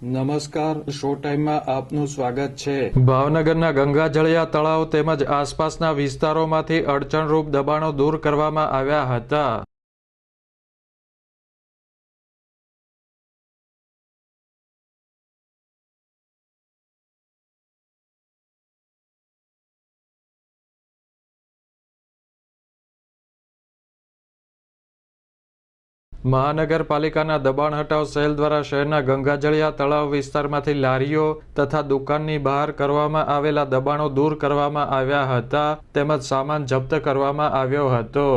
નમસ્કાર, શો ટાઈમમાં આપનું સ્વાગત છે। ભાવનગરના ગંગાજળિયા તળાવ તેમજ આસપાસના વિસ્તારોમાંથી અડચણરૂપ દબાણો દૂર કરવામાં આવ્યા હતા। મહાનગરપાલિકાના દબાણ હટાવ સેલ દ્વારા શહેરના ગંગાજળિયા તળાવ વિસ્તારમાંથી લારીઓ તથા દુકાનની બહાર કરવામાં આવેલા દબાણો દૂર કરવામાં આવ્યા હતા તેમજ સામાન જપ્ત કરવામાં આવ્યો હતો।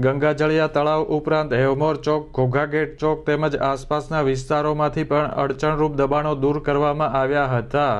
ગંગાજળિયા તળાવ ઉપરાંત હેવમોર ચોક, ઘોઘાગેટ ચોક તેમજ આસપાસના વિસ્તારોમાંથી પણ અડચણરૂપ દબાણો દૂર કરવામાં આવ્યા હતા।